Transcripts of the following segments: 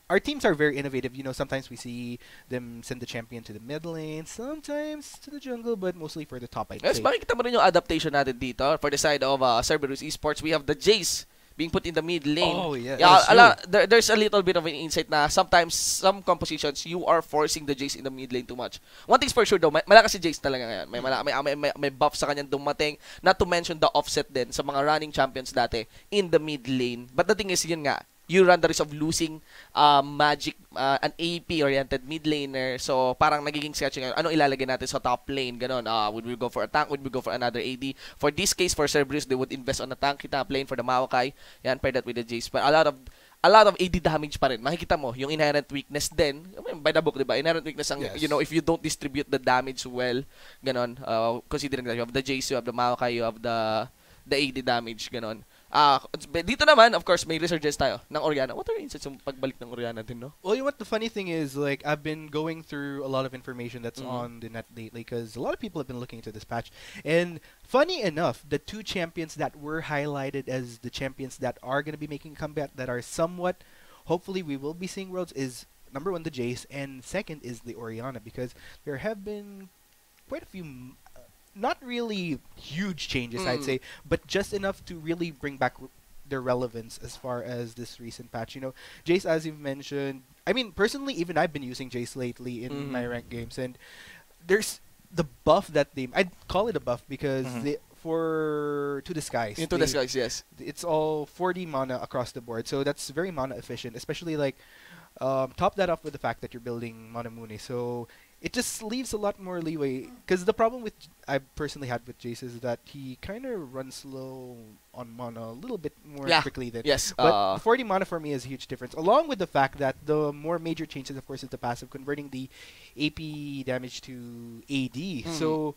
our teams are very innovative. You know, sometimes we see them send the champion to the mid lane, sometimes to the jungle, but mostly for the top, I'd Yes, say. makikita mo rin yung adaptation natin dito. For the side of Cerberus eSports, we have the Jace being put in the mid lane. Oh, yeah, Yeah, that's true. there's a little bit of an insight na sometimes some compositions you are forcing the Jace in the mid lane too much. One thing's for sure though, malakas si Jace talaga ngayon. May buff sa kanyang dumating. Not to mention the offset din sa mga running champions dati in the mid lane. But the thing is, yun nga, you run the risk of losing Magic, an AP-oriented mid laner. So, parang nagiging sketchy ngayon. Ano ilalagay natin sa top lane? Ganon. Would we go for a tank? Would we go for another AD? For this case, for Cerberus, they would invest on a tanky top lane for the Maokai. Yan, pair that with the Jace. But a lot of AD damage pa rin. Makikita mo, yung inherent weakness din. I mean, by the book, diba? Inherent weakness ang, Yes. you know, if you don't distribute the damage well, ganon. Considering that you have the Jace, you have the Maokai, you have the AD damage, ganon. Dito naman, of course, may resurgence tayo ng Orianna. What are your insights yung pagbalik ng Orianna din, no? Well, you know what? The funny thing is, like, I've been going through a lot of information that's Mhm. on the net lately because a lot of people have been looking into this patch. And funny enough, the two champions that were highlighted as the champions that are going to be making a comeback, that are somewhat, hopefully, we will be seeing Worlds, is number one, the Jace, and second is the Orianna, because there have been quite a few not really huge changes, I'd say, but just enough to really bring back their relevance as far as this recent patch. You know, Jace, as you've mentioned, I mean, personally, even I've been using Jace lately in my ranked games, and there's the buff that I'd call it a buff because to disguise. Into the skies, yes. It's all 40 mana across the board, so that's very mana efficient, especially like top that off with the fact that you're building Manamune. So it just leaves a lot more leeway. Because the problem with I personally had with Jace is that he kind of runs slow on mana a little bit more quickly than. Yes. But 40 mana for me is a huge difference. Along with the fact that the more major changes, of course, is the passive converting the AP damage to AD. So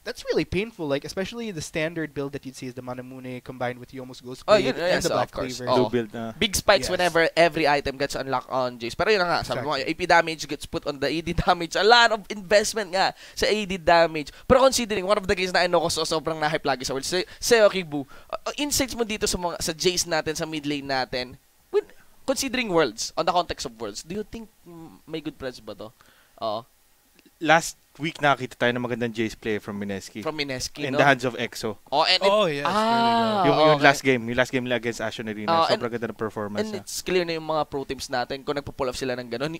that's really painful. Like especially the standard build that you'd see is the Manamune combined with the almost Ghost Blade and the Black of course. Cleaver. Blue build na. Big spikes Yes. whenever every item gets unlocked on Jace. Pero yun na nga, sabi mo, AP damage gets put on the AD damage. A lot of investment nga sa AD damage. Pero considering, one of the games na ano ko sobrang na-hype lagi sa world, Seo Kibu, insights mo dito sa Jace natin, sa mid lane natin, considering worlds, on the context of worlds, do you think may good price ba to? Last week nakita tayo ng magandang Jace play from Mineski. From Mineski, In no? the hands of EXO. Yes. Yung last game nila against Ashen Arena. Sobrang ganda ng performance and niya. it's clear na yung mga pro teams natin kung nagpo-pull off sila ng gano'n.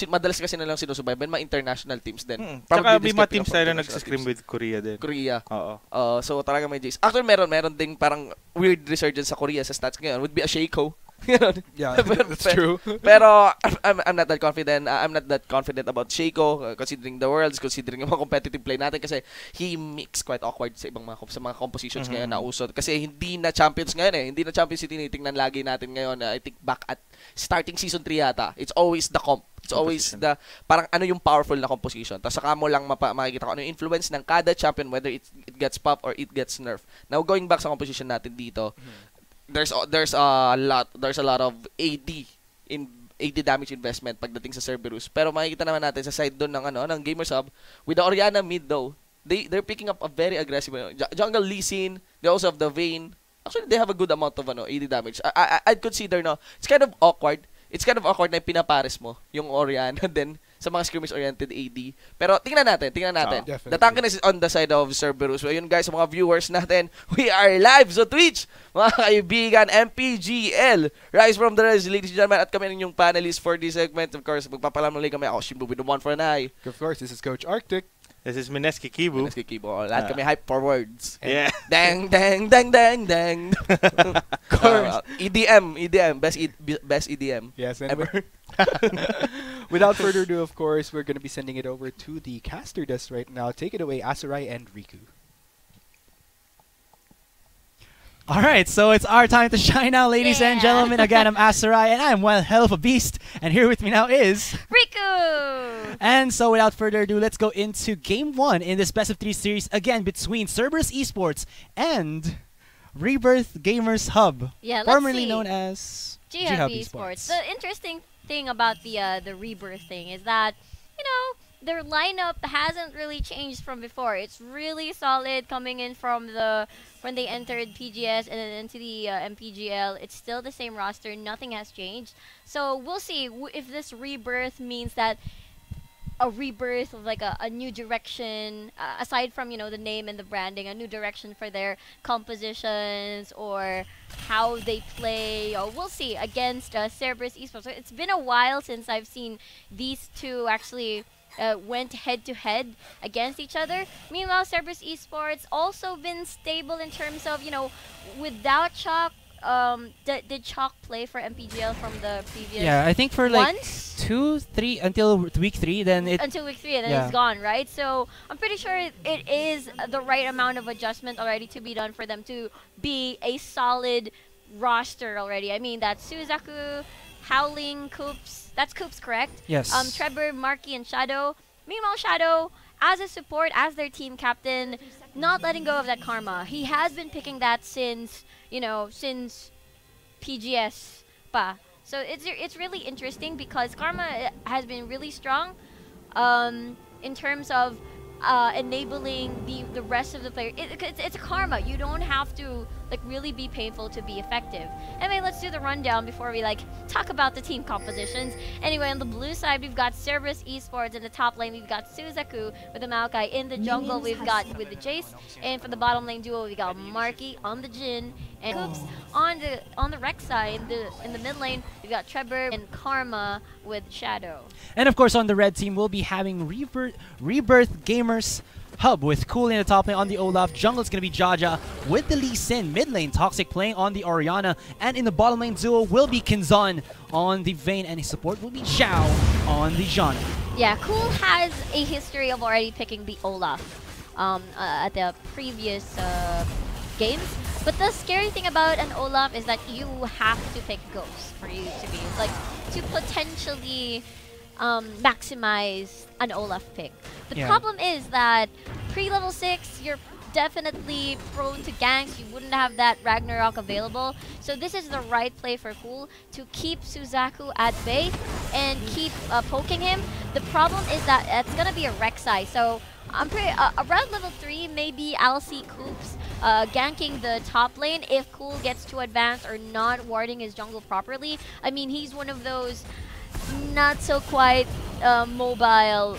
Madalas kasi nalang sinusubayban mga international teams din. Tsaka may mga teams tayo na nagsiscrim with Korea din. Korea. Oo. So talaga may Jace. Actually meron ding parang weird resurgence sa Korea sa stats ngayon. Would be a Shaco. Yeah, that's true. Pero I'm not that confident. I'm not that confident about Shaco considering the worlds, considering yung mga competitive play natin kasi he mix quite awkward sa ibang mga compositions ngayon na uso. Kasi hindi na champions ngayon eh. Hindi na champions yung tinitingnan lagi natin ngayon. I think back at starting season 3 yata. It's always the comp. It's always the parang ano yung powerful na composition. Tapos saka mo lang makikita ko ano yung influence ng kada champion, whether it gets pop or it gets nerf. Now going back sa composition natin dito, there's a lot of AD damage investment pagdating sa Cerberus. Pero makikita naman natin sa side doon ng Gamers Hub with the Orianna mid though. They're picking up a very aggressive jungle Lee Sin. They also have the Vayne. Actually, they have a good amount of AD damage. I'd consider it's kind of awkward. It's kind of awkward na pinapares mo yung Orianna then sa mga skirmish-oriented AD. Pero tingnan natin. The tankiness is on the side of Cerberus. So, yun guys, sa mga viewers natin, we are live sa Twitch. Mga kaibigan, MPGL. Rise from the Res, ladies and gentlemen. At kami yung panelists for this segment. Of course, magpapalamali kami. Ako, Shimbo with the one for an eye. Of course, this is Coach Arctic. This is Mineski Kibu. Lahat kami hype forwards. Yeah. Dang. EDM. Best EDM. Yes, ever. Without further ado, of course, we're going to be sending it over to the caster desk right now. Take it away, Asurai and Riku. All right, so it's our time to shine now, ladies and gentlemen. Again, I'm Asurai, and I'm one hell of a beast. And here with me now is... Riku! And so without further ado, let's go into Game 1 in this Best of 3 series, again, between Cerberus eSports and Rebirth Gamers Hub, formerly known as G-Hub eSports. The interesting thing about the Rebirth thing is that, their lineup hasn't really changed from before. It's really solid coming in from when they entered PGS and then into the MPGL. It's still the same roster. Nothing has changed. So we'll see if this rebirth means that a rebirth of like a new direction, aside from the name and the branding, a new direction for their compositions or how they play. Or we'll see against Cerberus eSports. So it's been a while since I've seen these two actually went head to head against each other. Meanwhile, Cerberus eSports also been stable in terms of without Chalk. Did Chalk play for MPGL from the previous? Yeah, I think for like once? 2, 3 until week 3, then it. Until week 3, and then it's gone, right? So I'm pretty sure it is the right amount of adjustment already to be done for them to be a solid roster already. I mean, that's Suzaku, Howling, Coops. That's Coops, correct? Yes. Trevor, Marky, and Shadow. Meanwhile, Shadow, as a support, as their team captain, not letting go of that karma. He has been picking that since PGS pa. So it's really interesting because karma has been really strong in terms of enabling the rest of the players. It's a karma. You don't have to really be painful to be effective. Anyway, let's do the rundown before we talk about the team compositions. Anyway, on the blue side, we've got Cerberus eSports. In the top lane, we've got Suzaku with the Maokai. In the jungle, we've got with the Jace. And for the bottom lane duo, we got Marky on the Jin and Coops on the Rex side. In the mid lane, we've got Trevor and Karma with Shadow. And of course, on the red team, we'll be having Rebirth Gamers Hub with Cool in the top lane on the Olaf. Jungle is going to be Jaja with the Lee Sin. Mid lane, Toxic playing on the Orianna. And in the bottom lane duo will be Kinzon on the Vayne. And his support will be Zhao on the Janna. Yeah, Cool has a history of already picking the Olaf at the previous games. But the scary thing about an Olaf is that you have to pick Ghost for you to be, to potentially maximize an Olaf pick. The problem is that pre-level 6, you're definitely prone to ganks. You wouldn't have that Ragnarok available. So this is the right play for Cool to keep Suzaku at bay and keep poking him. The problem is that it's going to be a Rek'Sai. So I'm pretty around level 3, maybe I'll see Coops ganking the top lane if Cool gets too advanced or not warding his jungle properly. I mean, he's one of those not so quite mobile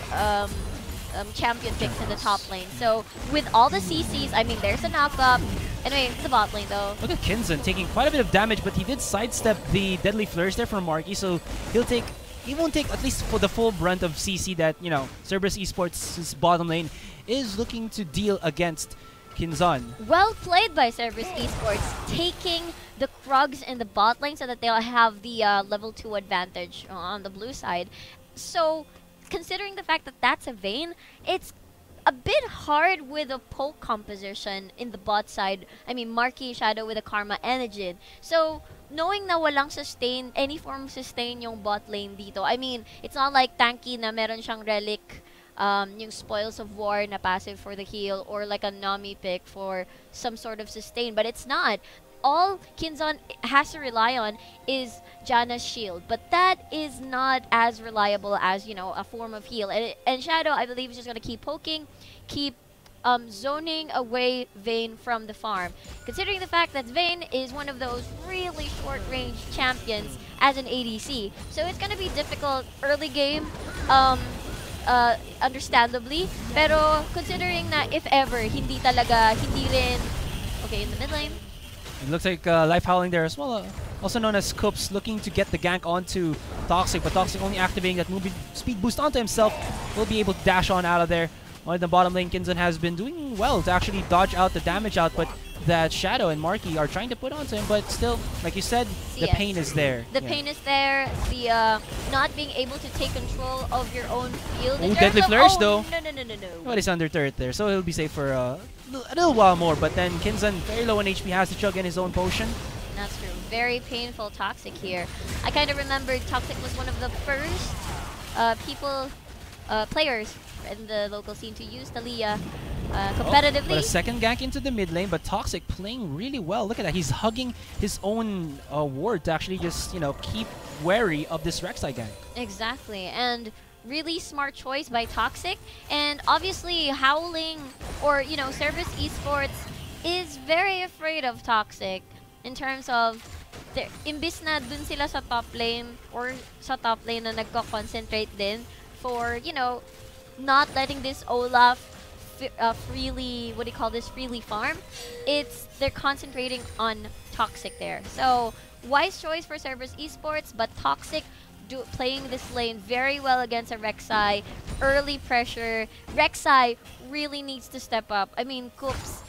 champion picks in the top lane. So with all the CCs, I mean, there's a knock-up. Anyway, it's the bot lane though. Look at Kinzon taking quite a bit of damage, but he did sidestep the deadly flourish there from Marky, so he won't take at least for the full brunt of CC that Cerberus eSports' bottom lane is looking to deal against Kinzon. Well played by Cerberus eSports, taking the Krugs in the bot lane so that they'll have the level 2 advantage on the blue side. So considering the fact that that's a Vayne, it's a bit hard with a poke composition in the bot side. I mean, Marky, Shadow with a Karma and a Jin. So knowing na walang sustain, any form of sustain yung bot lane dito. I mean, it's not like tanky na meron siyang relic, yung Spoils of War na passive for the heal, or like a Nami pick for some sort of sustain, but it's not. All Kinzon has to rely on is Janna's shield, but that is not as reliable as, a form of heal. And Shadow, I believe, is just going to keep poking, keep zoning away Vayne from the farm. Considering the fact that Vayne is one of those really short-range champions as an ADC. So it's going to be difficult early game, understandably. Pero considering na if ever, hindi rin, okay, in the mid lane. It looks like Life Howling there as well, also known as Coops, looking to get the gank onto Toxic, but Toxic only activating that movie speed boost onto himself, will be able to dash on out of there. On the bottom lane, Kinzon has been doing well to actually dodge out the damage output that Shadow and Marky are trying to put onto him, but still, like you said, the pain is there. The pain is there, the not being able to take control of your own field. Ooh, deadly flourish though. No. But he's under turret there, so he'll be safe for a little while more, but then Kinzon, very low on HP, has to chug in his own potion. That's true. Very painful Toxic here. I kind of remember Toxic was one of the first players in the local scene to use Talia competitively. But a second gank into the mid lane, but Toxic playing really well. Look at that. He's hugging his own ward to actually just, keep wary of this Rek'Sai gank. Exactly. And really smart choice by Toxic. And obviously, Howling or, Cerberus Esports is very afraid of Toxic in terms of imbis na dun sila sa top lane or sa top lane na nagko-concentrate din for, not letting this Olaf freely, what do you call this, freely farm. They're concentrating on Toxic there. So, wise choice for Cerberus Esports, but Toxic playing this lane very well against a Rek'Sai. Early pressure. Rek'Sai really needs to step up. I mean, Coops,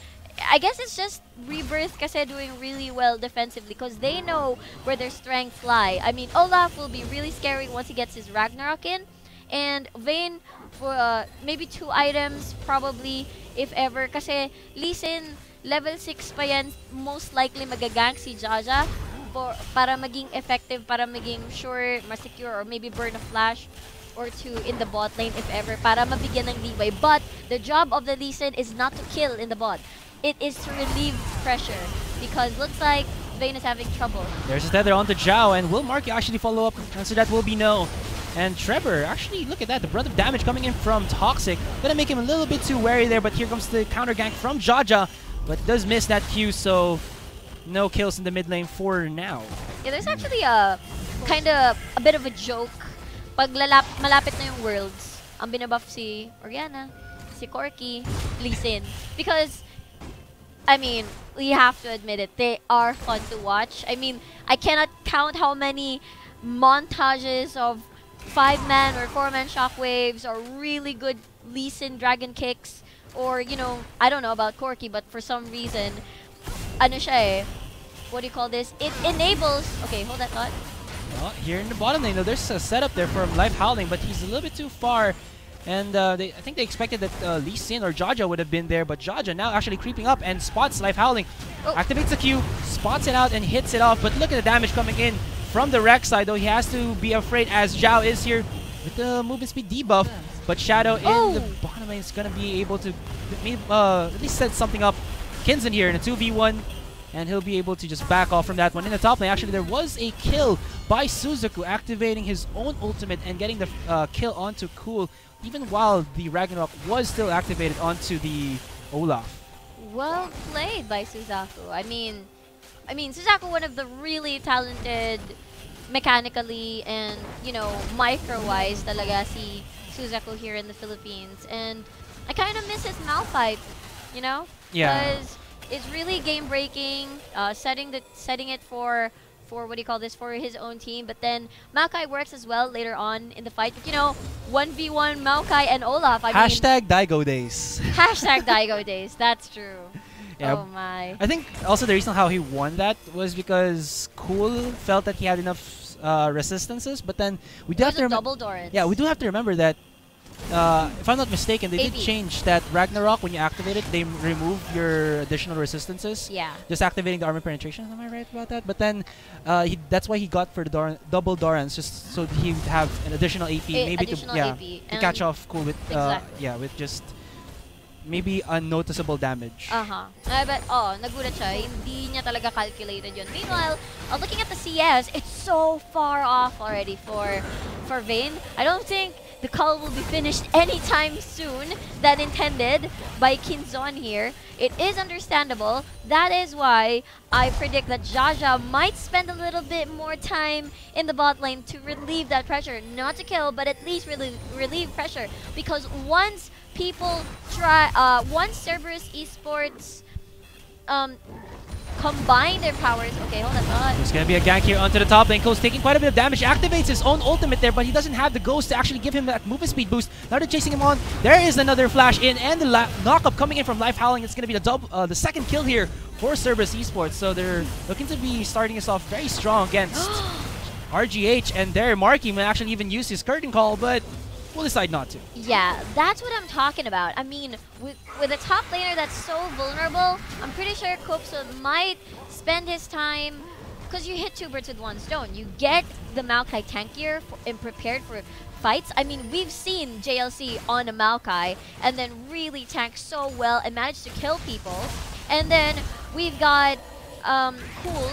I guess it's just Rebirth kasi doing really well defensively because they know where their strengths lie. I mean, Olaf will be really scary once he gets his Ragnarok in. And Vayne, for maybe 2 items probably, if ever. Kasi Lee Sin, level 6 pa yan, most likely magagank si Jaja para maging effective, para maging sure, masecure, or maybe burn a flash or 2 in the bot lane if ever, para mabigyan ng leeway. But the job of the Lee Sin is not to kill in the bot. It is to relieve pressure because looks like Vayne is having trouble. There's a tether onto Zhao, and will Marky actually follow up? Answer that will be no. And Trevor, actually, look at that. The brunt of damage coming in from Toxic. Gonna make him a little bit too wary there, but here comes the counter gank from Jaja. But does miss that Q, so no kills in the mid lane for now. Yeah, there's actually a bit of a joke. Pag malapit na yung Worlds, ang binabuff si Orianna, si Corki, Lee Sin. Because, I mean, we have to admit it, they are fun to watch. I mean, I cannot count how many montages of 5-man or 4-man shockwaves or really good Lee Sin dragon kicks or, I don't know about Corki, but for some reason, ano siya eh, what do you call this? It enables, okay, hold that thought. Well, here in the bottom lane, though, there's a setup there from Life Howling, but he's a little bit too far. And I think they expected that Lee Sin or Jaja would have been there, but Jaja now actually creeping up and spots Life Howling. Oh. Activates the Q, spots it out, and hits it off. But look at the damage coming in from the Rek'Sai, though he has to be afraid as Zhao is here with the movement speed debuff. But Shadow in the bottom lane is going to be able to at least set something up. Kinzen here in a 2v1. And he'll be able to just back off from that one. In the top lane, actually, there was a kill by Suzaku, activating his own ultimate and getting the kill onto Cool, even while the Ragnarok was still activated onto the Olaf. Well played by Suzaku. I mean, Suzaku, one of the really talented mechanically and, micro-wise talaga si Suzaku here in the Philippines. And I kind of miss his Malphite, Yeah. Because it's really game-breaking, setting it for what do you call this, for his own team. But then Maokai works as well later on in the fight. But 1v1 Maokai and Olaf. Hashtag Daigo days. Hashtag Daigo days. That's true. Yeah. Oh my. I think also the reason how he won that was because Cool felt that he had enough resistances. But then we do have to double Doran. Yeah, we do have to remember that. If I'm not mistaken, they did change that Ragnarok. When you activate it, they remove your additional resistances. Yeah. Just activating the armor penetration. Am I right about that? But then that's why he got for the double Dorans, just so he'd have an additional AP, maybe to catch off Cool with exactly. with just maybe unnoticeable damage. But nagulat siya. Hindi niya talaga calculated yun. Meanwhile, looking at the CS, it's so far off already for Vayne. I don't think the call will be finished anytime soon than intended by Kinzon here. It is understandable. That is why I predict that Jaja might spend a little bit more time in the bot lane to relieve that pressure. Not to kill, but at least relieve pressure. Because once Cerberus Esports combine their powers. Okay, hold on. There's going to be a gank here onto the top lane. Cole's taking quite a bit of damage. Activates his own ultimate there, but he doesn't have the ghost to actually give him that movement speed boost. Now they're chasing him on. There is another flash in, and the knockup coming in from Life Howling. It's going to be the second kill here for Cerberus Esports. So they're looking to be starting us off very strong against RGH, and there Marky may actually even use his curtain call, but we'll decide not to. Yeah, that's what I'm talking about. I mean, with a top laner that's so vulnerable, I'm pretty sure Kopso might spend his time, because you hit 2 birds with 1 stone. You get the Maokai tankier and prepared for fights. I mean, we've seen JLC on a Maokai and then really tank so well and manage to kill people. And then we've got Cool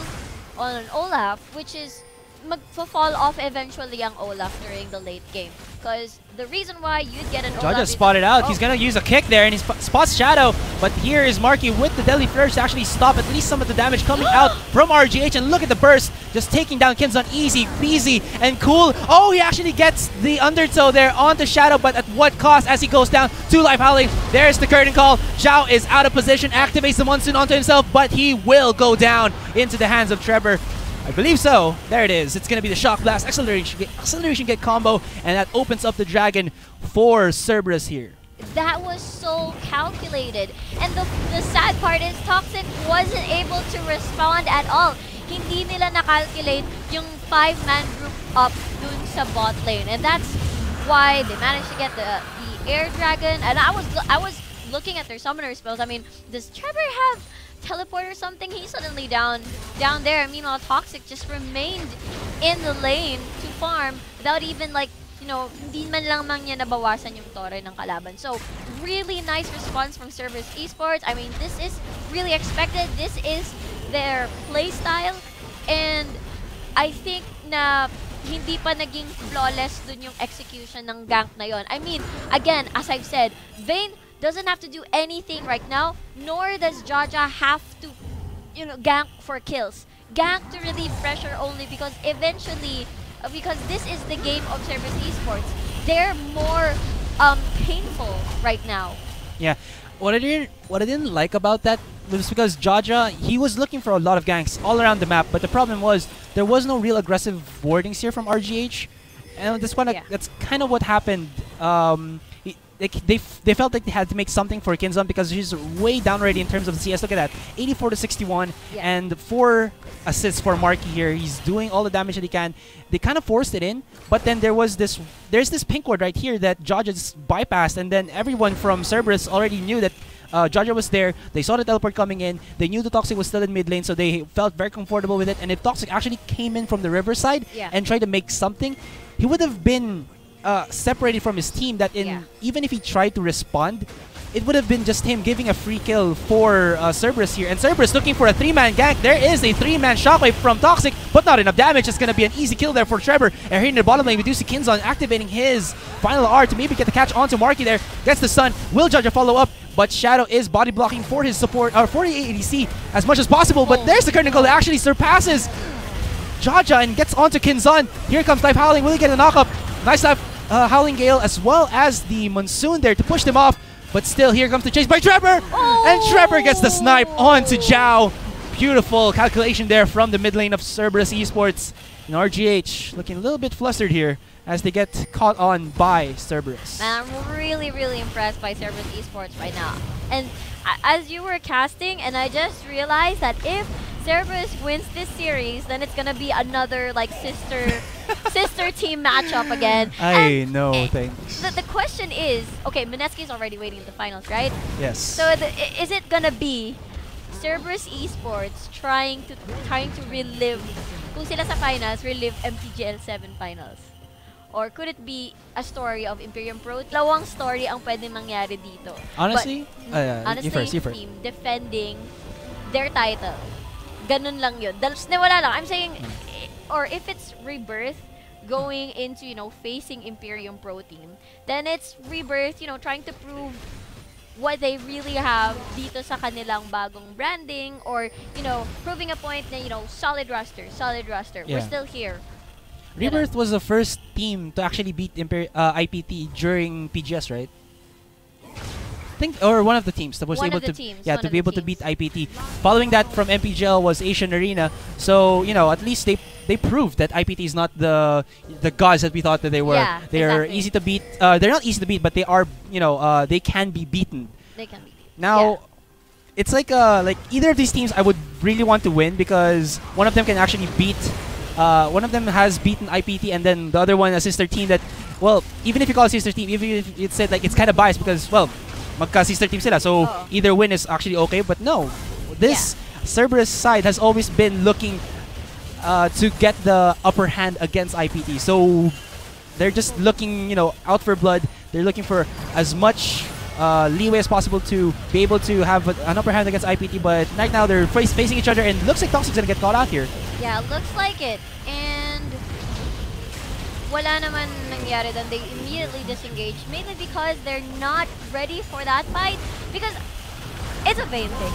on an Olaf, which is mag-fall off eventually ang Olaf during the late game. because the reason why you'd get an Jaja Olaf spotted out. Oh. He's gonna use a kick there, and he spots Shadow. But here is Marky with the Deadly Flourish to actually stop at least some of the damage coming out from RGH. And look at the burst, just taking down Kinzon easy, peasy, and cool. Oh, he actually gets the undertow there onto Shadow, but at what cost as he goes down to Life Howling. There's the curtain call. Zhao is out of position, activates the Monsoon onto himself, but he will go down into the hands of Trevor. I believe so. There it is. It's going to be the Shock Blast, Acceleration Get combo, and that opens up the Dragon for Cerberus here. That was so calculated. And the sad part is Toxic wasn't able to respond at all. Hindi nila na-calculate yung 5-man group up dun sa bot lane. And that's why they managed to get the Air Dragon. And I was looking at their summoner spells. I mean, does Trevor have teleport or something? He's suddenly down there. Meanwhile, Toxic just remained in the lane to farm without even like, you know, hindi man lang niya nabawasan yung tore ng kalaban. So, really nice response from Cerberus Esports. I mean, this is really expected. This is their playstyle. And I think na hindi pa naging flawless dun yung execution ng gank na yon. I mean, again, as I've said, Vayne doesn't have to do anything right now, nor does Jaja have to, you know, gank for kills. Gank to relieve pressure only because eventually, because this is the game of Cerberus Esports, they're more painful right now. Yeah. What I didn't like about that was because Jaja, he was looking for a lot of ganks all around the map, but the problem was there was no real aggressive wardings here from RGH. And that's kind of what happened. They felt like they had to make something for Kinzon because he's way down already in terms of the CS. Look at that, 84 to 61, and 4 assists for Marky here. He's doing all the damage that he can. They kind of forced it in, but then there's this pink ward right here that Jaja just bypassed, and then everyone from Cerberus already knew that Jaja was there. They saw the teleport coming in. They knew the Toxic was still in mid lane, so they felt very comfortable with it. And if Toxic actually came in from the river side and tried to make something, he would have been separated from his team. Even if he tried to respond, it would have been just him giving a free kill for Cerberus here. And Cerberus looking for a 3-man gank. There is a 3-man shockwave from Toxic, but not enough damage. It's going to be an easy kill there for Trevor. And here in the bottom lane, we do see Kinzon activating his final R to maybe get the catch onto Marky there. Gets the stun. Will Jaja follow up? But Shadow is body blocking for his support, or for the ADC as much as possible. But there's the curtain call that actually surpasses Jaja and gets onto Kinzon. Here comes Life Howling. Will he get a knock-up? Nice Life Howling Gale as well as the Monsoon there to push them off. But still, here comes the chase by Trevor! And Trevor gets the snipe onto Zhao. Beautiful calculation there from the mid lane of Cerberus Esports. And RGH looking a little bit flustered here as they get caught on by Cerberus. Man, I'm really, really impressed by Cerberus Esports right now. And as you were casting, and I just realized that if Cerberus wins this series, then it's gonna be another like sister team matchup again. I know, thanks. The question is, okay, Mineski is already waiting in the finals, right? Yes. So is it gonna be Cerberus Esports trying to relive, kung sila sa finals, relive MTGL 7 finals? Or could it be a story of Imperium Pro? Dalawang story ang pwedeng mangyari dito. Honestly, honestly, you first. team defending their title. Ganun lang yun. Wala lang. I'm saying, or if it's Rebirth going into, you know, facing Imperium Pro team, then it's Rebirth, you know, trying to prove what they really have dito sa kanilang bagong branding, or, you know, proving a point na, you know, solid roster. Yeah. We're still here. Rebirth was the first team to actually beat IPT during PGS, right? I think, or one of the teams that was able to beat IPT. Following that from MPGL was Asian Arena. So, you know, at least they proved that IPT is not the gods that we thought that they were. Yeah, they're easy to beat. They're not easy to beat, but they are, you know, they can be beaten. They can be beaten. Now, it's like either of these teams I would really want to win because one of them can actually beat. One of them has beaten IPT, and then the other one a sister team that, well, even if you call it sister team, even if it's said like it's kind of biased because, well, magka-sister team sila, so either win is actually okay. But no, this Cerberus side has always been looking to get the upper hand against IPT. So they're just looking, you know, out for blood. They're looking for as much leeway as possible to be able to have an upper hand against IPT. But right now they're facing each other, and looks like Toxic's gonna get caught out here. Yeah, looks like it. And wala naman nangyari then they immediately disengage, mainly because they're not ready for that fight, because it's a vain thing.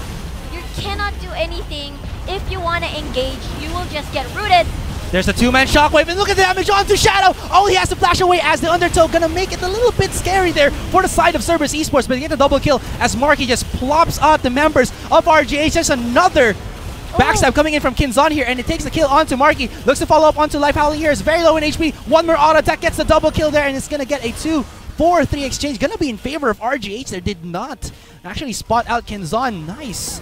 You cannot do anything. If you want to engage, you will just get rooted. There's a two-man shockwave, and look at the damage onto Shadow! Oh, he has to flash away as the Undertow gonna make it a little bit scary there for the side of Cerberus eSports, but they get the double kill as Marky just plops out the members of RGH. There's another backstab coming in from Kinzon here, and it takes the kill onto Marky. Looks to follow up onto Life Howling here. Is very low in HP. One more auto attack gets the double kill there, and it's gonna get a 2-4-3 exchange. Gonna be in favor of RGH. There did not actually spot out Kinzon. Nice.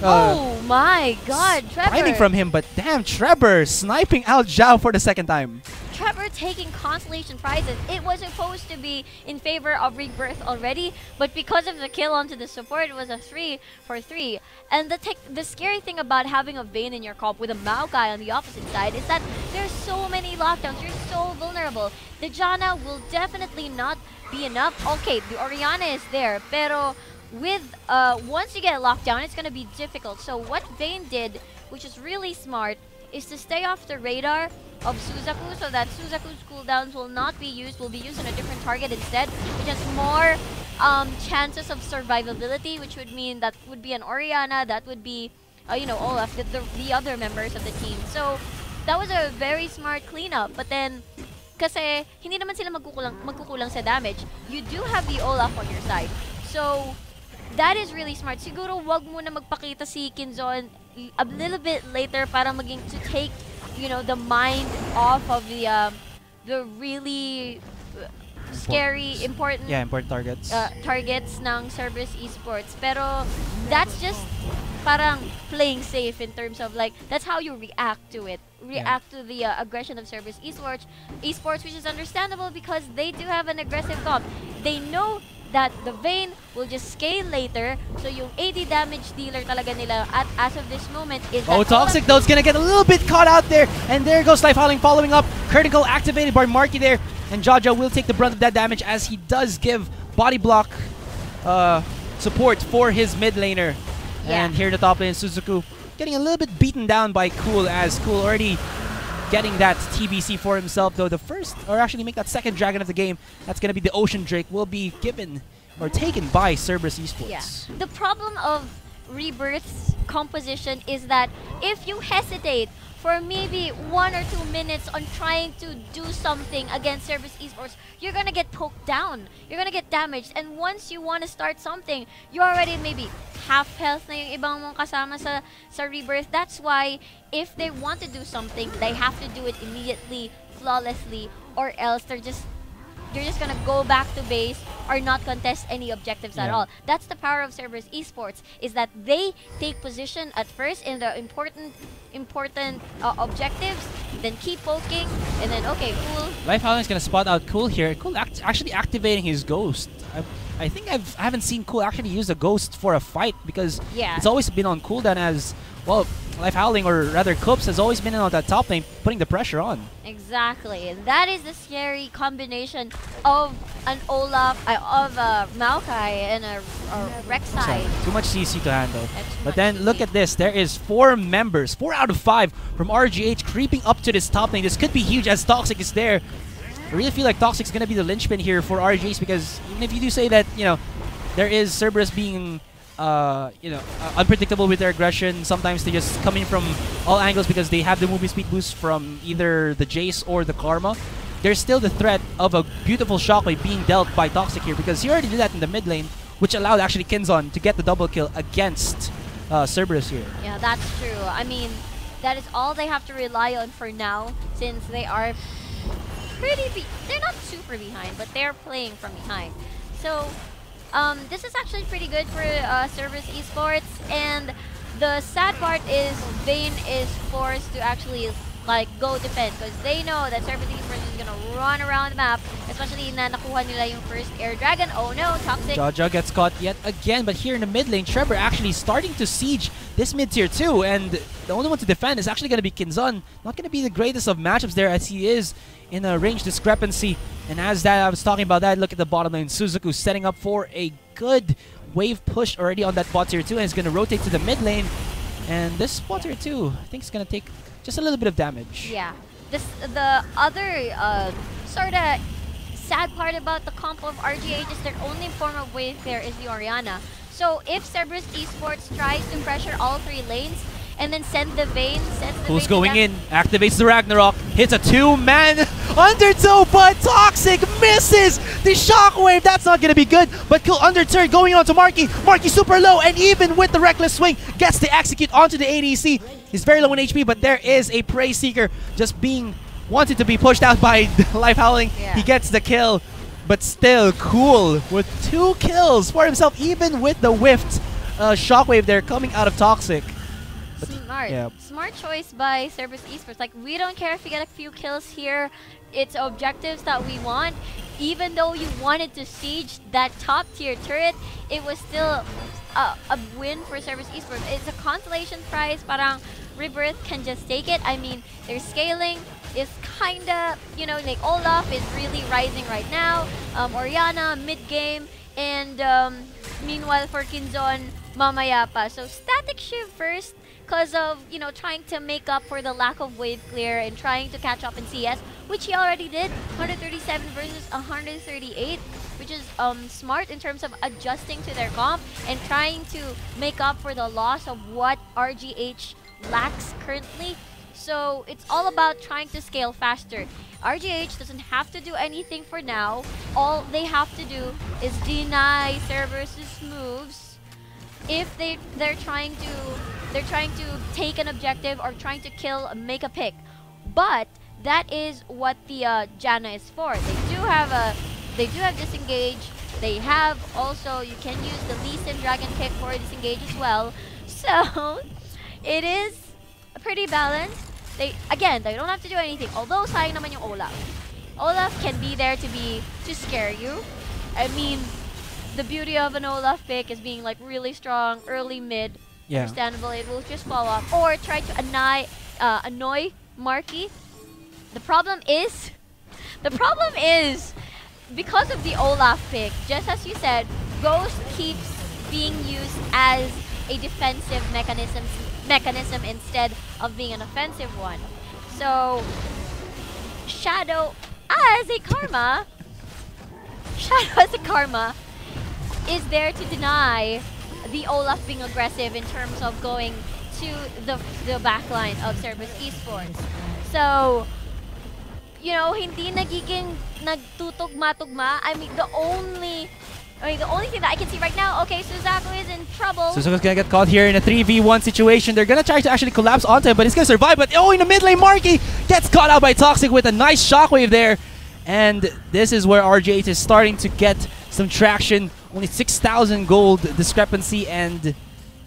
Oh my god, Trevor. Timing from him, but damn, Trevor sniping out Zhao for the second time. Trevor taking consolation prizes. It was supposed to be in favor of Rebirth already, but because of the kill onto the support, it was a 3-for-3. And the scary thing about having a Vayne in your comp with a Maokai on the opposite side is that there's so many lockdowns. You're so vulnerable. The Janna will definitely not be enough. Okay, the Orianna is there, pero with once you get locked down, it's gonna be difficult. So what Vayne did, which is really smart, is to stay off the radar of Suzaku so that Suzaku's cooldowns will not be used, will be used on a different target instead, which has more chances of survivability, which would mean that would be an Orianna, that would be, you know, all of the other members of the team. So that was a very smart cleanup. But then, kasi hindi naman sila magkukulang sa damage, you do have the Olaf on your side. So that is really smart. Siguro wag mo na magpakita si Kinzon a little bit later para maging to take, you know, the mind off of the really scary, important targets. Targets ng Cerberus eSports. Pero that's just parang playing safe in terms of like that's how you react to it. React to the aggression of Cerberus eSports, which is understandable because they do have an aggressive comp. They know that the Vayne will just scale later, so yung AD damage dealer talaga nila at as of this moment is that Toxic though is gonna get a little bit caught out there, and there goes Life Howling following up. Critical activated by Marky there, and Jaja will take the brunt of that damage as he does give body block support for his mid laner. And here in the top lane, Suzuku getting a little bit beaten down by Cool, as Cool already getting that TBC for himself, though the first, or actually make that second dragon of the game, that's going to be the Ocean Drake, will be given or taken by Cerberus eSports. Yeah. The problem of Rebirth's composition is that if you hesitate for maybe 1 or 2 minutes on trying to do something against Cerberus eSports, you're gonna get poked down. You're gonna get damaged. And once you want to start something, you're already maybe half health na yung ibang mong kasama sa Rebirth. That's why if they want to do something, they have to do it immediately, flawlessly, or else they're just gonna go back to base or not contest any objectives at all. That's the power of Cerberus eSports, is that they take position at first in the important objectives, then keep poking, and then okay, Cool. Life Howling is gonna spot out Cool here. Cool actually activating his Ghost. I think I haven't seen Cool actually use a Ghost for a fight, because it's always been on cooldown, as well. Life Howling, or rather Kups, has always been on that top lane, putting the pressure on. Exactly, and that is the scary combination of an Olaf, of a Maokai and a Rek'Sai. Too much CC to handle. But then look at this. There is 4 members, 4 out of 5 from RGH creeping up to this top lane. This could be huge as Toxic is there. I really feel like Toxic's going to be the linchpin here for RGH, because even if you do say that, you know, there is Cerberus being unpredictable with their aggression. Sometimes they just come in from all angles because they have the movement speed boost from either the Jace or the Karma. There's still the threat of a beautiful shockwave being dealt by Toxic here, because he already did that in the mid lane, which allowed actually Kinzon to get the double kill against Cerberus here. Yeah, that's true. I mean, that is all they have to rely on for now, since they are they're not super behind, but they're playing from behind. So this is actually pretty good for Cerberus eSports, and the sad part is Vayne is forced to actually like go defend, because they know that Cerberus eSports is gonna run around the map, especially na nakuha nila yung first air dragon. Oh no, Toxic. Jaja gets caught yet again, but here in the mid lane, Trevor actually starting to siege this mid tier 2, and the only one to defend is actually gonna be Kinzon. Not gonna be the greatest of matchups there, as he is in a range discrepancy. And as that I was talking about that, look at the bottom lane. Suzuku setting up for a good wave push already on that bot tier 2, and is going to rotate to the mid lane. And this bot tier 2, I think, is going to take just a little bit of damage. Yeah. the other sort of sad part about the comp of RGH is their only form of wave clear is the Orianna. So if Cerberus eSports tries to pressure all 3 lanes and then sends the Vayne Who's going in? Activates the Ragnarok. Hits a 2-man undertow, but Toxic misses the shockwave. That's not gonna be good. But kill underturn going on to Marky. Marky super low, and even with the reckless swing, gets to execute onto the ADC. He's very low in HP, but there is a Prey Seeker just being wanted to be pushed out by Life Howling. Yeah. He gets the kill, but still cool with 2 kills for himself, even with the whiffed shockwave there coming out of Toxic. Smart. Yeah. Smart choice by Cerberus eSports. Like, we don't care if you get a few kills here. It's objectives that we want. Even though you wanted to siege that top tier turret, it was still a win for Cerberus eSports. It's a consolation prize. Parang Rebirth can just take it. I mean, their scaling is kinda, you know, like Olaf is really rising right now. Orianna mid-game. And meanwhile for Kinzon, mamaya pa. So static shiv first, because of, you know, trying to make up for the lack of wave clear and trying to catch up in CS, which he already did. 137 versus 138, which is smart in terms of adjusting to their comp and trying to make up for the loss of what RGH lacks currently. So it's all about trying to scale faster. RGH doesn't have to do anything for now. All they have to do is deny Cerberus's moves if they're trying to take an objective or trying to kill, make a pick. But that is what the Janna is for. They do have disengage. They have also, you can use the Lee Sin Dragon kick for disengage as well. So it is pretty balanced. They don't have to do anything. Although sayang naman yung Olaf. Olaf can be there to scare you. I mean, the beauty of an Olaf pick is being like really strong, early mid. Yeah. Understandable, it will just fall off. Or try to annoy Marky. The problem is, because of the Olaf pick, just as you said, Ghost keeps being used as a defensive mechanism instead of being an offensive one. So Shadow as a karma is there to deny the Olaf being aggressive in terms of going to the backline of Cerberus eSports. So, you know, hindi nagiging nagtutugma-tugma. I mean, the only thing that I can see right now, okay, Suzaku is in trouble. Suzaku's gonna get caught here in a 3v1 situation. They're gonna try to actually collapse onto him, but he's gonna survive. But in the mid lane, Marky gets caught out by Toxic with a nice shockwave there. And this is where RGH is starting to get some traction. Only 6,000 gold discrepancy, and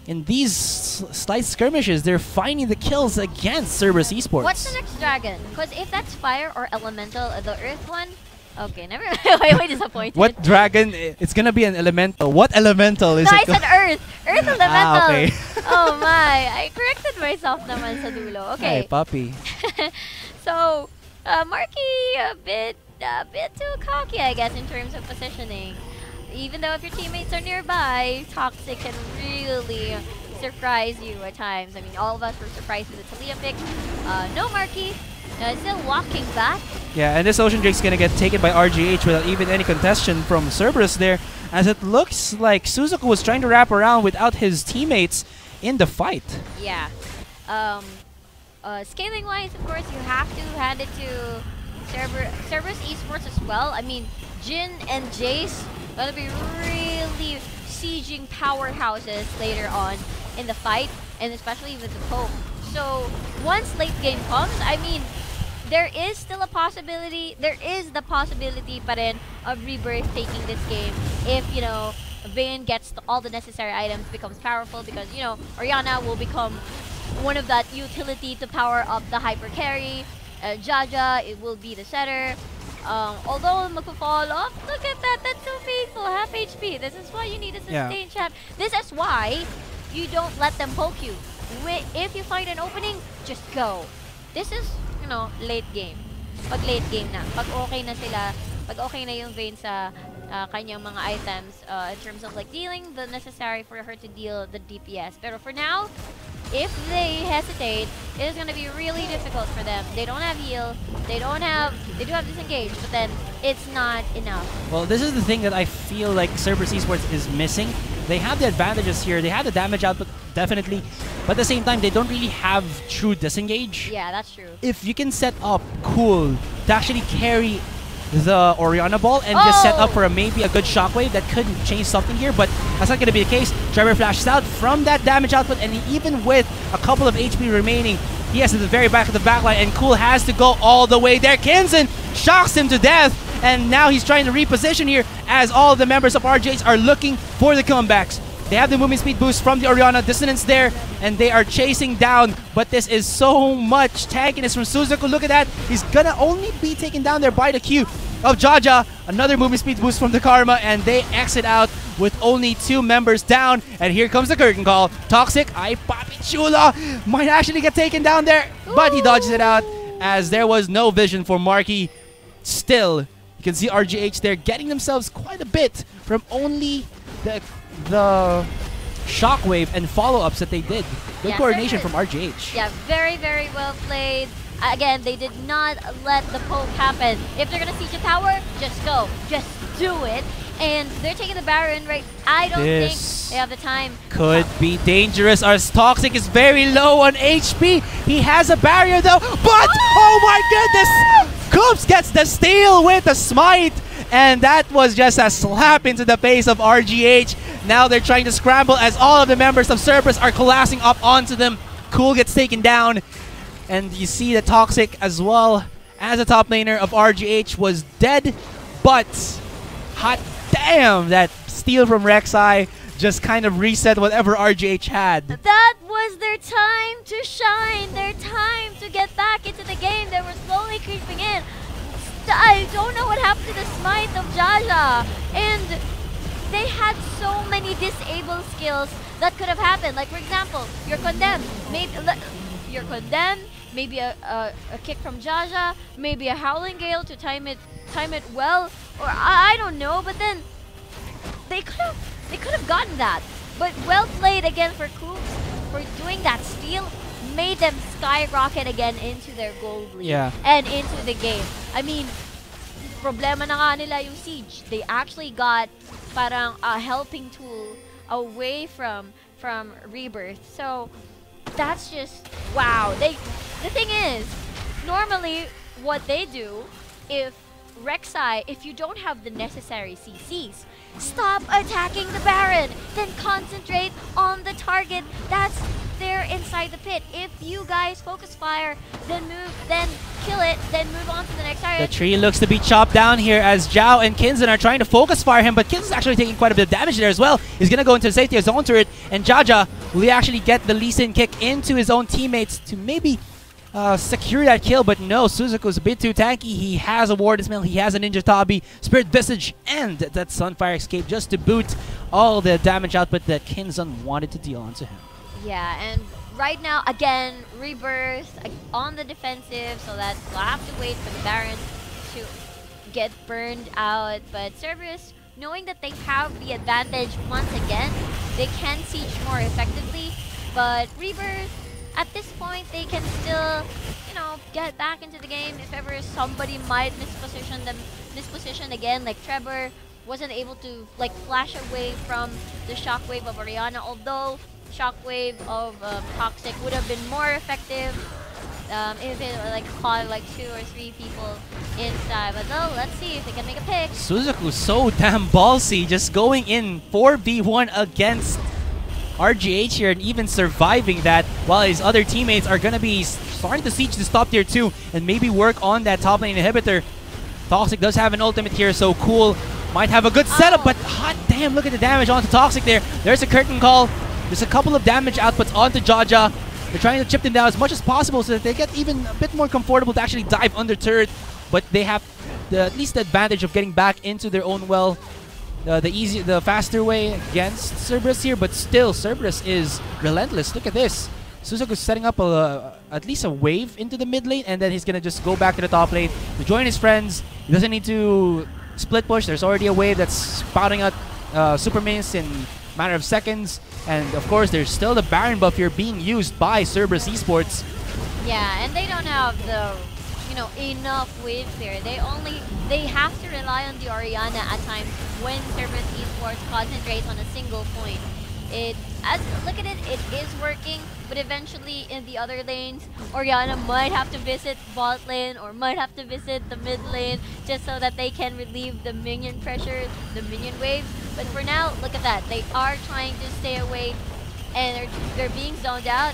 in these slight skirmishes, they're finding the kills against Cerberus eSports. What's the next dragon? Because if that's fire or elemental, the earth one, okay, never mind. Why disappointed? What dragon? It's gonna be an elemental. What elemental is no, it? I said earth. Earth elemental. Ah, okay. Oh my, I corrected myself naman sa dulo. Okay. Hey, puppy. So, Marky a bit too cocky, I guess, in terms of positioning. Even though if your teammates are nearby, Toxic can really surprise you at times. I mean, all of us were surprised with the Talia pick. No Marky. Still walking back. Yeah, and this Ocean Drake's gonna get taken by RGH without even any contestation from Cerberus there, as it looks like Suzaku was trying to wrap around without his teammates in the fight. Yeah. Scaling-wise, of course, you have to hand it to Cerberus eSports as well. I mean, Jin and Jace gonna be really sieging powerhouses later on in the fight, and especially with the Pope. So once late game comes, I mean, there is still a possibility. There is the possibility pa rin of Rebirth taking this game if, you know, Vayne gets all the necessary items, becomes powerful, because, you know, Orianna will become one of that utility to power up the hyper carry. Jaja, it will be the setter. Although magpa-fall off, look at that. That's so painful. Half HP. This is why you need a sustain champ. This is why you don't let them poke you. If you find an opening, just go. This is, you know, late game. Pag late game na. Pag okay na sila, pag okay na yung Vayne sa kanyang mga items in terms of like dealing the necessary for her to deal the DPS. Pero for now, if they hesitate, it is going to be really difficult for them. They don't have heal. They do have disengage, but then it's not enough. Well, this is the thing that I feel like Cerberus eSports is missing. They have the advantages here. They have the damage output, definitely. But at the same time, they don't really have true disengage. Yeah, that's true. If you can set up Cool to actually carry the Orianna ball and just set up for maybe a good shockwave, that could change something here, but that's not going to be the case. Trevor flashes out from that damage output, and even with a couple of HP remaining, he has to the very back of the backline, and Cool has to go all the way there. Kinzen shocks him to death, and now he's trying to reposition here as all of the members of RGH are looking for the comebacks. They have the movement speed boost from the Orianna, dissonance there, and they are chasing down, but this is so much tankiness from Suzuku. Look at that. He's gonna only be taken down there by the Q of Jaja. Another movement speed boost from the Karma, and they exit out with only 2 members down. And here comes the curtain call. Toxic, ay papi chula, might actually get taken down there, but he dodges it out as there was no vision for Marky. Still, you can see RGH there getting themselves quite a bit from only the shockwave and follow-ups that they did. Good coordination from RGH. Yeah, very, very well played. Again, they did not let the poke happen. If they're gonna siege a tower, just go. Just do it. And they're taking the Baron, right? I don't think they have the time. Could be dangerous. Our Toxic is very low on HP. He has a barrier though, but oh my goodness! Coops gets the steal with the smite, and that was just a slap into the face of RGH. Now they're trying to scramble as all of the members of Cerberus are collapsing up onto them. Cool gets taken down, and you see the Toxic as well as the top laner of RGH was dead, but hot damn, that steal from Rek'Sai just kind of reset whatever RGH had. That was their time to shine, their time to get back into the game. They were slowly creeping in. I don't know what happened to the smite of Jaja, and they had so many disable skills that could have happened. Like for example, you're condemned. Maybe a kick from Jaja, maybe a Howling Gale to time it well, or I don't know. But then they could have gotten that. But well played again for Coops for doing that steal. Made them skyrocket again into their gold lead and into the game. I mean, problema na nga nila yung siege. They actually got parang a helping tool away from Rebirth. So that's just wow. The thing is, normally what they do, if Rek'Sai, if you don't have the necessary CCs, stop attacking the Baron, then concentrate on the target that's there inside the pit. If you guys focus fire, then kill it, then move on to the next target. The tree looks to be chopped down here as Zhao and Kinzen are trying to focus fire him, but Kinzen's actually taking quite a bit of damage there as well. He's gonna go into the safety of his own turret, and Jaja will actually get the Lee Sin kick into his own teammates to maybe secure that kill, but no, Suzuku's a bit too tanky. He has a Warden's Mail, he has a Ninja Tabi, Spirit Visage, and that Sunfire Escape just to boot all the damage output that Kinzen wanted to deal onto him. Yeah, and right now, again, Rebirth on the defensive, so that we'll have to wait for the Baron to get burned out. But Cerberus, knowing that they have the advantage once again, they can siege more effectively. But Rebirth, at this point, they can still, you know, get back into the game if ever somebody might misposition again, like Trevor wasn't able to like flash away from the shockwave of Orianna, although shockwave of Toxic would have been more effective if it like caught like 2 or 3 people inside. But though, let's see if they can make a pick. Suzuku's so damn ballsy, just going in 4v1 against RGH here and even surviving that, while his other teammates are gonna be starting to siege this top tier 2 and maybe work on that top lane inhibitor. Toxic does have an ultimate here, so Cool might have a good setup, but hot damn, look at the damage onto Toxic there. There's a curtain call. There's a couple of damage outputs onto Jaja. They're trying to chip them down as much as possible so that they get even a bit more comfortable to actually dive under turret, but they have at least the advantage of getting back into their own well. The faster way against Cerberus here, but still Cerberus is relentless. Look at this. Suzuku's setting up at least a wave into the mid lane, and then he's gonna just go back to the top lane to join his friends. He doesn't need to split push. There's already a wave that's spouting out super minions in a matter of seconds. And of course, there's still the Baron buff here being used by Cerberus eSports. Yeah, and they don't have the, enough wave clear. They have to rely on the Orianna at times when Cerberus eSports concentrates on a single point. Look at it, it is working, but eventually in the other lanes, Orianna might have to visit bot lane or might have to visit the mid lane just so that they can relieve the minion pressure, the minion waves. But for now, look at that. They are trying to stay away and they're being zoned out.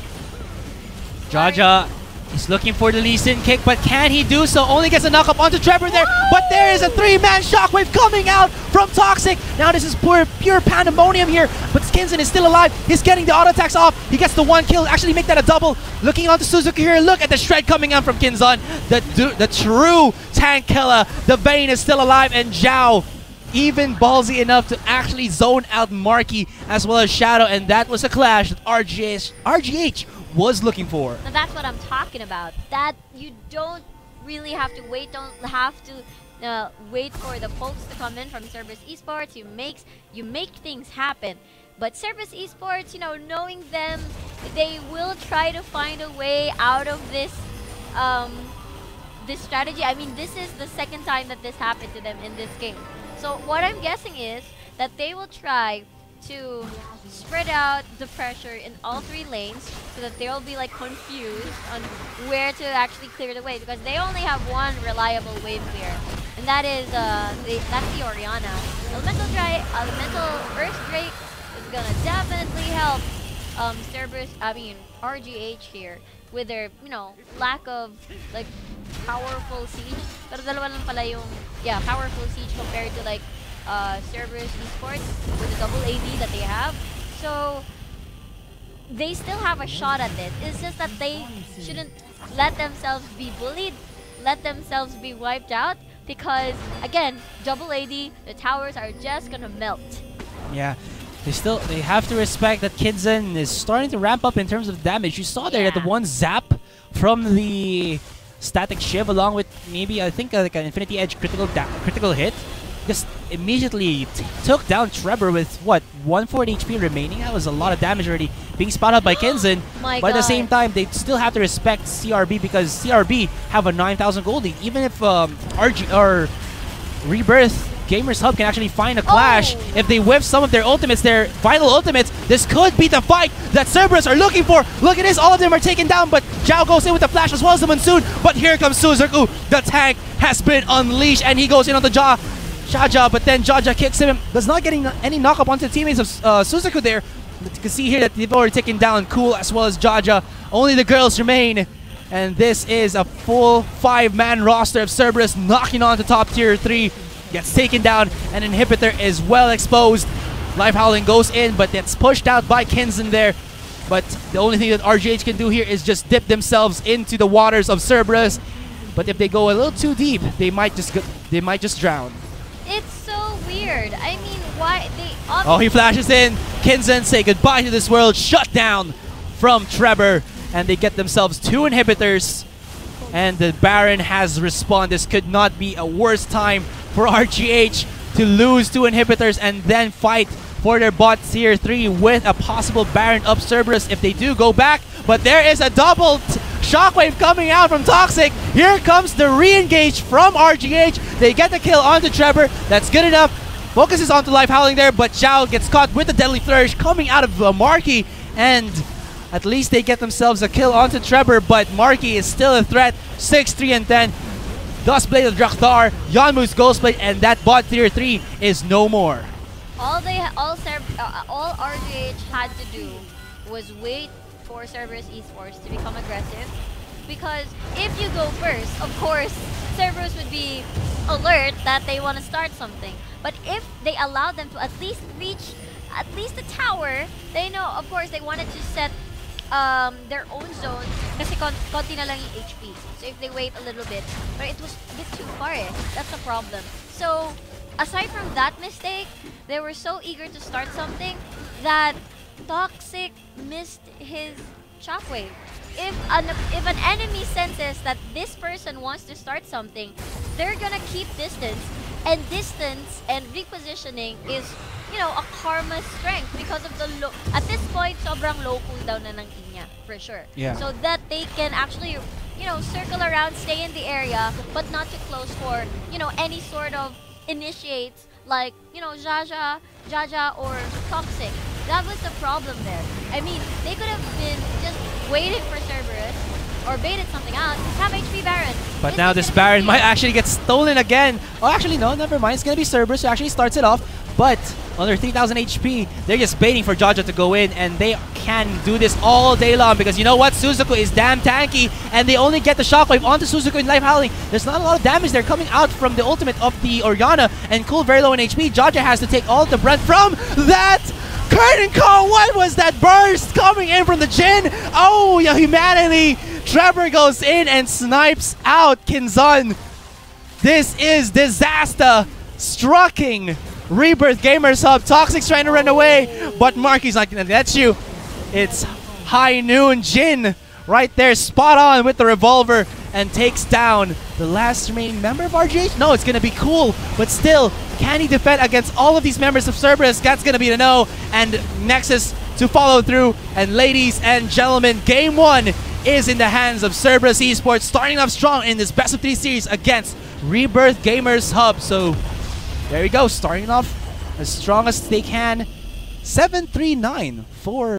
Jaja is looking for the Lee Sin kick, but can he do so? Only gets a knock up onto Trevor there, but there is a 3-man shockwave coming out from Toxic. Now this is pure pandemonium here, but Skinson is still alive. He's getting the auto attacks off. He gets the 1 kill, actually make that a double. Looking onto Suzuki here, look at the shred coming out from Kinzon. The true tank killer. The Vayne is still alive, and Zhao even ballsy enough to actually zone out Marky as well as Shadow, and that was a clash that RGH was looking for. Now that's what I'm talking about. That you don't really have to wait. Don't have to wait for the folks to come in from Cerberus eSports. You make things happen. But Cerberus eSports, knowing them, they will try to find a way out of this this strategy. I mean, this is the second time that this happened to them in this game. So what I'm guessing is that they will try to spread out the pressure in all 3 lanes so that they'll be like confused on where to actually clear the way, because they only have one reliable wave clear, and that is that's the Orianna. Elemental Earth Drake is gonna definitely help RGH here with their lack of like powerful siege. Pero dalawa lang pala yung powerful siege compared to like Cerberus eSports with the double AD that they have. So they still have a shot at it. It's just that they shouldn't let themselves be bullied, let themselves be wiped out, because again, double AD, the towers are just gonna melt. Yeah, they have to respect that Kinzon is starting to ramp up in terms of damage. You saw there that the 1 zap from the static shiv along with maybe I think like an Infinity Edge critical hit just immediately took down Trevor with what, 140 HP remaining. That was a lot of damage already being spotted out by Kinzon. But at the same time, they still have to respect CRB, because CRB have a 9,000 gold lead. Even if RG or Rebirth Gamers Hub can actually find a clash, if they whiff some of their ultimates, their vital ultimates, this could be the fight that Cerberus are looking for. Look at this, all of them are taken down, but Zhao goes in with the flash as well as the Monsoon. But here comes Suzuku. The tank has been unleashed, and he goes in on the Jaja, but then Jaja kicks him. Does not getting any knock up onto the teammates of Suzuku there. But you can see here that they've already taken down Cool as well as Jaja. Only the girls remain. And this is a full 5-man roster of Cerberus knocking on to top tier 3. Gets taken down, and Inhibitor is well exposed. Life Howling goes in, but that's pushed out by Kinzon there. But the only thing that RGH can do here is just dip themselves into the waters of Cerberus. But if they go a little too deep, they might just drown. It's so weird. I mean, why they... Oh, he flashes in. Kinzon say goodbye to this world. Shut down from Trevor. And they get themselves 2 inhibitors. And the Baron has respawned. This could not be a worse time for RGH to lose 2 inhibitors and then fight for their bot tier 3 with a possible Baron up Cerberus if they do go back. But there is a double shockwave coming out from Toxic. Here comes the re-engage from RGH. They get the kill onto Trevor. That's good enough. Focuses onto Life Howling there, but Zhao gets caught with the Deadly Flourish coming out of Marky. And at least they get themselves a kill onto Trevor, but Marky is still a threat. 6-3 and 10. Dustblade of Drakthar, Yanmu's Ghostblade, and that bot tier 3 is no more. All RGH had to do was wait for Cerberus eSports to become aggressive, because if you go first, of course, Cerberus would be alert that they want to start something. But if they allow them to at least reach at least the tower, they know, of course, they wanted to set their own zone kasi konti na lang yung HP. So if they wait a little bit, but it was a bit too far eh. That's the problem. So aside from that mistake, they were so eager to start something that Toxic missed his shockwave. If an enemy senses that this person wants to start something, they're gonna keep distance, and repositioning is a karma strength because of the at this point, sobrang low cooldown na ng Inya, for sure. Yeah. So that they can actually, circle around, stay in the area, but not too close for, any sort of initiates like, Jaja or Toxic. That was the problem there. I mean, they could have been just waiting for Cerberus or baited something out. Have HP Baron. But now this Baron might actually get stolen again. Oh, actually, no, never mind. It's going to be Cerberus who actually starts it off. But under 3,000 HP, they're just baiting for Jaja to go in, and they can do this all day long because you know what? Suzuku is damn tanky, and they only get the shockwave onto Suzuku in Life Howling. There's not a lot of damage there coming out from the ultimate of the Orianna, and Cool very low in HP. Jaja has to take all the brunt from that curtain call. What was that burst coming in from the Jhin? Oh, yeah, humanity. Trevor goes in and snipes out Kinzon. This is disaster striking Rebirth Gamers Hub. Toxic's trying to run away, but Marky's not gonna let you. It's High Noon Jhin right there, spot on with the revolver, and takes down the last remaining member of RGH. No, it's gonna be Cool, but still, can he defend against all of these members of Cerberus? That's gonna be the no, and Nexus to follow through. And ladies and gentlemen, game 1 is in the hands of Cerberus eSports, starting off strong in this best of 3 series against Rebirth Gamers Hub. So there we go, starting off as strong as they can. 7-3-9 for